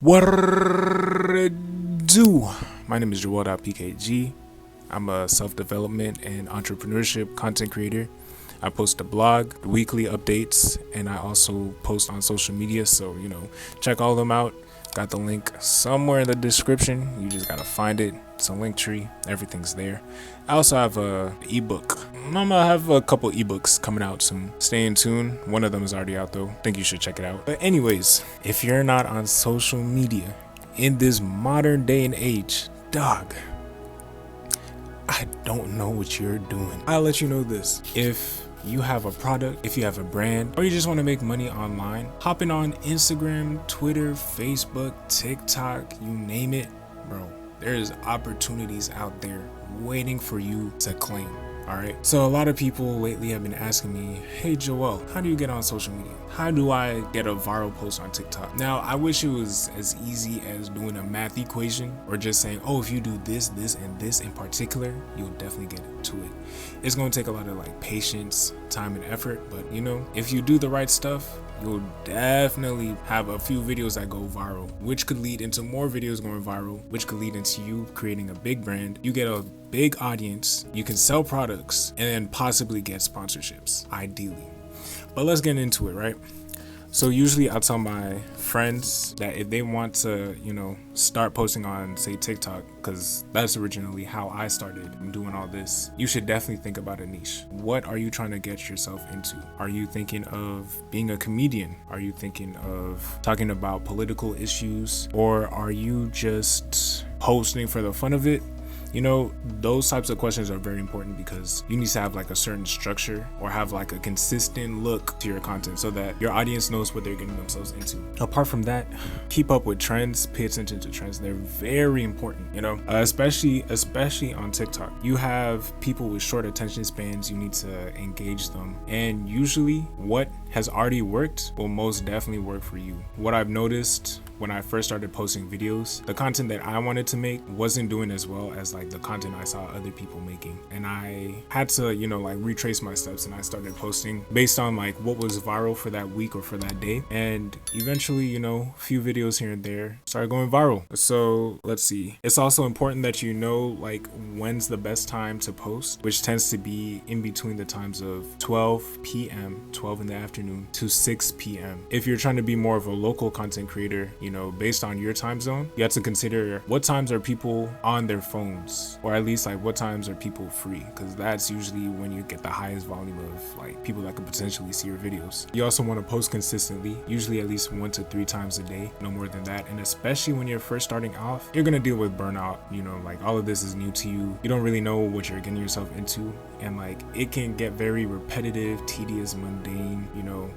What it do? My name is Joel.PKG. I'm a self-development and entrepreneurship content creator. I post a blog, weekly updates, and I also post on social media. So, check all of them out. Got the link somewhere in the description. You just gotta find it. It's a link tree. Everything's there. I also have a ebook. I'm gonna have a couple ebooks coming out soon. Stay in tune. One of them is already out though. I think you should check it out. But anyways, if you're not on social media in this modern day and age, dog, I don't know what you're doing. I'll let you know this. If you have a product, if you have a brand, or you just want to make money online, hopping on Instagram, Twitter, Facebook, TikTok, you name it, bro, there's opportunities out there waiting for you to claim. All right. So a lot of people lately have been asking me, hey Joel, how do you get on social media? How do I get a viral post on TikTok? Now, I wish it was as easy as doing a math equation or just saying, oh, if you do this, this, and this in particular, you'll definitely get to it. It's going to take a lot of patience, time, and effort. But if you do the right stuff, you'll definitely have a few videos that go viral, which could lead into more videos going viral, which could lead into you creating a big brand. You get a big audience, you can sell products, and then possibly get sponsorships, ideally. But let's get into it, right? So usually I'll tell my friends that if they want to, start posting on, say, TikTok, because that's originally how I started doing all this, you should definitely think about a niche. What are you trying to get yourself into? Are you thinking of being a comedian? Are you thinking of talking about political issues? Or are you just posting for the fun of it? Those types of questions are very important because you need to have a certain structure or have a consistent look to your content so that your audience knows what they're getting themselves into. Apart from that, keep up with trends, pay attention to trends. They're very important, especially on TikTok. You have people with short attention spans. You need to engage them. And usually what has already worked will most definitely work for you. What I've noticed when I first started posting videos, the content that I wanted to make wasn't doing as well as the content I saw other people making. And I had to, retrace my steps, and I started posting based on what was viral for that week or for that day. And eventually, a few videos here and there started going viral. So let's see. It's also important that when's the best time to post, which tends to be in between the times of 12 p.m., 12 in the afternoon to 6 p.m. If you're trying to be more of a local content creator, based on your time zone, you have to consider what times are people on their phones, or at least what times are people free, because that's usually when you get the highest volume of people that could potentially see your videos. You also want to post consistently, usually at least 1 to 3 times a day, no more than that. And especially when you're first starting off, you're gonna deal with burnout. All of this is new to you. You don't really know what you're getting yourself into, and it can get very repetitive, tedious, mundane.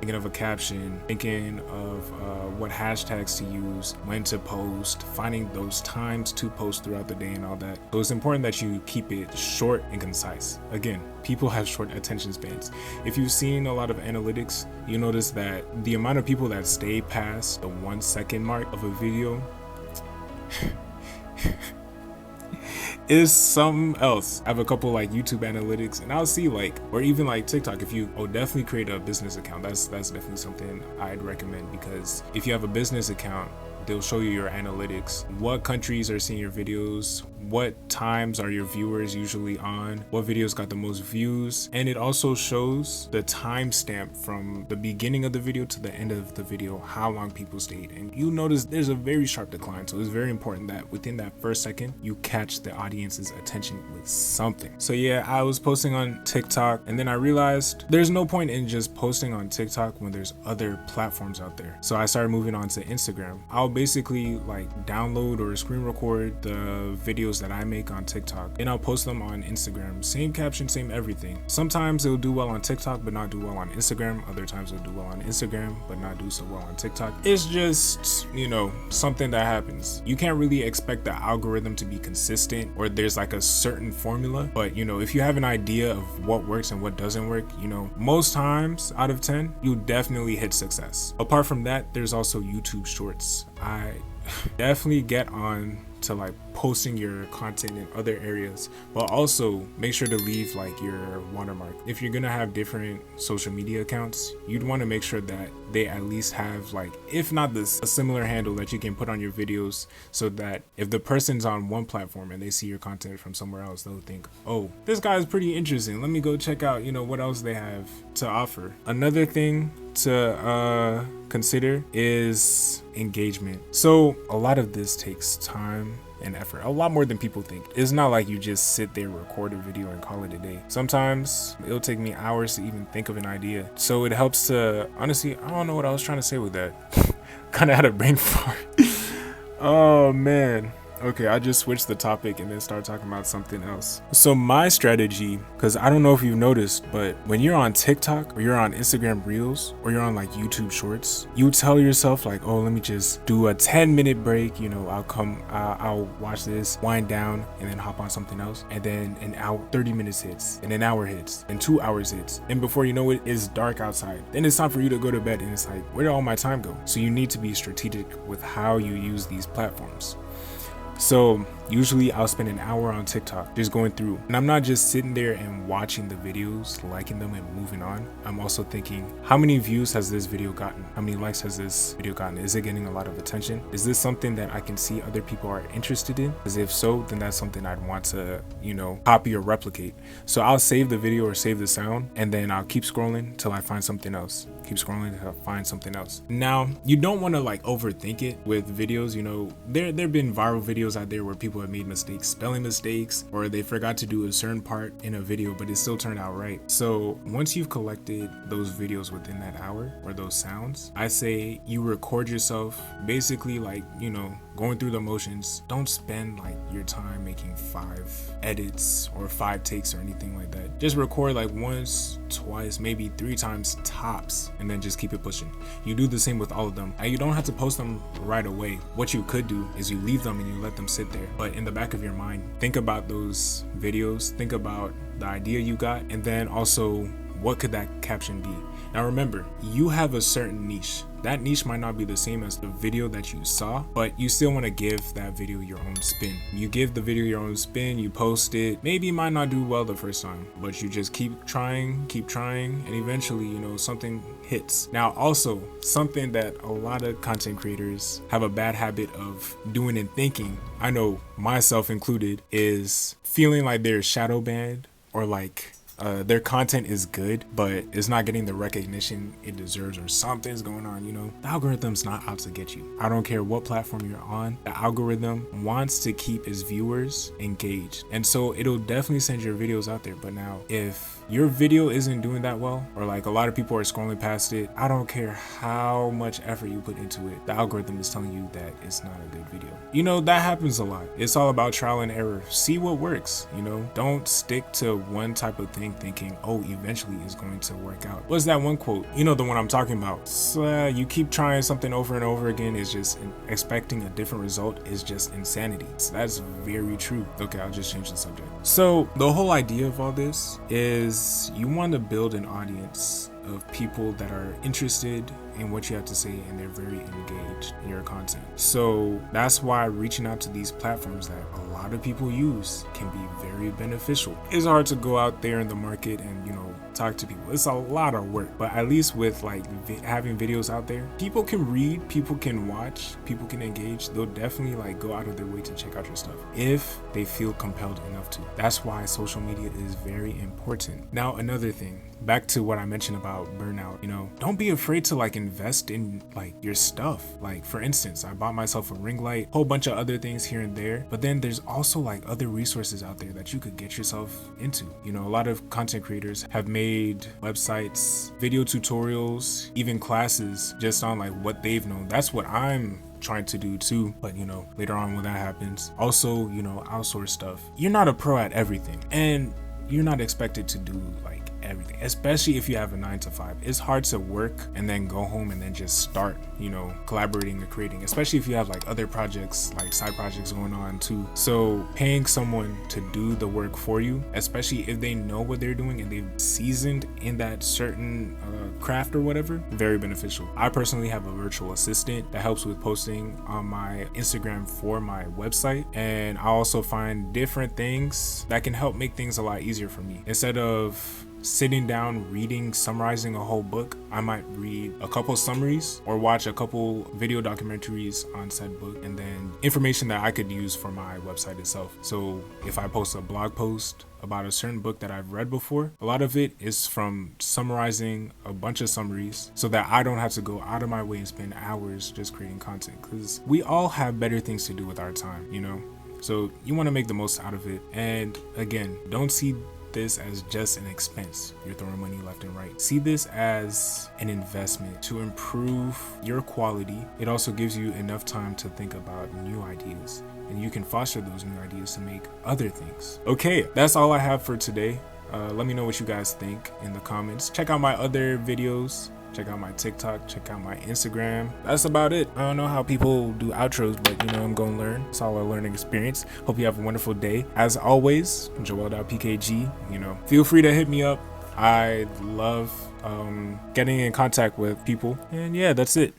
Thinking of a caption, thinking of what hashtags to use, when to post, finding those times to post throughout the day and all that. So it's important that you keep it short and concise. Again, people have short attention spans. If you've seen a lot of analytics, you notice that the amount of people that stay past the 1 second mark of a video is something else. I have a couple YouTube analytics, and I'll see or even TikTok. If you definitely create a business account, that's definitely something I'd recommend, because if you have a business account, they'll show you your analytics, what countries are seeing your videos, what times are your viewers usually on, what videos got the most views, and it also shows the timestamp from the beginning of the video to the end of the video, how long people stayed. And you notice there's a very sharp decline. So it's very important that within that first second, you catch the audience's attention with something. So yeah, I was posting on TikTok, and then I realized there's no point in just posting on TikTok when there's other platforms out there. So I started moving on to Instagram. I'll basically download or screen record the videos that I make on TikTok, and I'll post them on Instagram. Same caption, same everything. Sometimes it'll do well on TikTok but not do well on Instagram. Other times it'll do well on Instagram but not do so well on TikTok. It's just something that happens. You can't really expect the algorithm to be consistent, or there's a certain formula. But if you have an idea of what works and what doesn't work, most times out of 10 you definitely hit success. Apart from that, there's also YouTube Shorts. I definitely get on to posting your content in other areas, but also make sure to leave like your watermark. If you're gonna have different social media accounts, you'd want to make sure that they at least have like, if not this, a similar handle that you can put on your videos, so that if the person's on one platform and they see your content from somewhere else, they'll think, oh, this guy is pretty interesting, let me go check out, you know, what else they have to offer. Another thing to consider is engagement. So a lot of this takes time and effort, a lot more than people think. It's not like you just sit there, record a video and call it a day. Sometimes it'll take me hours to even think of an idea. So it helps to, honestly, I don't know what I was trying to say with that. Kind of had a brain fart. Oh man. Okay, I just switched the topic and then start talking about something else. So my strategy, because I don't know if you've noticed, but when you're on TikTok or you're on Instagram Reels or you're on like YouTube Shorts, you tell yourself like, oh, let me just do a 10-minute break. You know, I'll watch this, wind down, and then hop on something else. And then an hour, 30 minutes hits, and an hour hits, and 2 hours hits. And before you know it, it's dark outside. Then it's time for you to go to bed, and it's like, where did all my time go? So you need to be strategic with how you use these platforms. So usually I'll spend an hour on TikTok just going through, and I'm not just sitting there and watching the videos, liking them and moving on. I'm also thinking, how many views has this video gotten? How many likes has this video gotten? Is it getting a lot of attention? Is this something that I can see other people are interested in? Because if so, then that's something I'd want to, you know, copy or replicate. So I'll save the video or save the sound, and then I'll keep scrolling till I find something else. Keep scrolling until I find something else. Now, you don't want to like overthink it with videos. You know, there've been viral videos out there where people have made mistakes, spelling mistakes, or they forgot to do a certain part in a video, but it still turned out right. So once you've collected those videos within that hour or those sounds, I say you record yourself basically like, you know, going through the motions. Don't spend like your time making 5 edits or 5 takes or anything like that. Just record like once, twice, maybe 3 times tops, and then just keep it pushing. You do the same with all of them. And you don't have to post them right away. What you could do is you leave them and you let them sit there. But in the back of your mind, think about those videos, think about the idea you got, and then also what could that caption be? Now remember, you have a certain niche. That niche might not be the same as the video that you saw, but you still want to give that video your own spin. You give the video your own spin, you post it. Maybe it might not do well the first time, but you just keep trying, and eventually, you know, something hits. Now, also, something that a lot of content creators have a bad habit of doing and thinking, I know myself included, is feeling like they're shadow banned or like their content is good, but it's not getting the recognition it deserves, or something's going on, you know. The algorithm's not out to get you. I don't care what platform you're on, the algorithm wants to keep its viewers engaged. And so it'll definitely send your videos out there. But now, if your video isn't doing that well, or like a lot of people are scrolling past it, I don't care how much effort you put into it, the algorithm is telling you that it's not a good video. You know, that happens a lot. It's all about trial and error. See what works, you know. Don't stick to one type of thing thinking, oh, eventually it's going to work out. What's that one quote? You know the one I'm talking about. So, you keep trying something over and over again, is just expecting a different result is just insanity. So that's very true. Okay, I'll just change the subject. So the whole idea of all this is you want to build an audience of people that are interested in what you have to say, and they're very engaged in your content. So that's why reaching out to these platforms that a lot of people use can be very beneficial. It's hard to go out there in the market and, you know, talk to people. It's a lot of work, but at least with like having videos out there, people can read, people can watch, people can engage. They'll definitely like go out of their way to check out your stuff if they feel compelled enough to. That's why social media is very important. Now, another thing, back to what I mentioned about burnout, you know, don't be afraid to like invest in like your stuff. Like, for instance, I bought myself a ring light, whole bunch of other things here and there, but then there's also like other resources out there that you could get yourself into. You know, a lot of content creators have made websites, video tutorials, even classes just on like what they've known. That's what I'm trying to do too, but you know, later on when that happens, also, you know, outsource stuff. You're not a pro at everything, and you're not expected to do like everything, especially if you have a 9 to 5. It's hard to work and then go home and then just start, collaborating or creating, especially if you have like other projects, like side projects going on too. So paying someone to do the work for you, especially if they know what they're doing and they've seasoned in that certain craft or whatever, very beneficial. I personally have a virtual assistant that helps with posting on my Instagram for my website, and I also find different things that can help make things a lot easier for me. Instead of sitting down reading, summarizing a whole book, I might read a couple summaries or watch a couple video documentaries on said book, and then information that I could use for my website itself. So if I post a blog post about a certain book that I've read before, a lot of it is from summarizing a bunch of summaries so that I don't have to go out of my way and spend hours just creating content, because we all have better things to do with our time, So you want to make the most out of it. And again, don't see this as just an expense you're throwing money left and right. See this as an investment to improve your quality. It also gives you enough time to think about new ideas, and you can foster those new ideas to make other things. Okay, that's all I have for today. Let me know what you guys think in the comments. Check out my other videos. Check out my TikTok, check out my Instagram. That's about it. I don't know how people do outros, but I'm going to learn. It's all a learning experience. Hope you have a wonderful day. As always, Joel.PKG, feel free to hit me up. I love getting in contact with people. And yeah, that's it.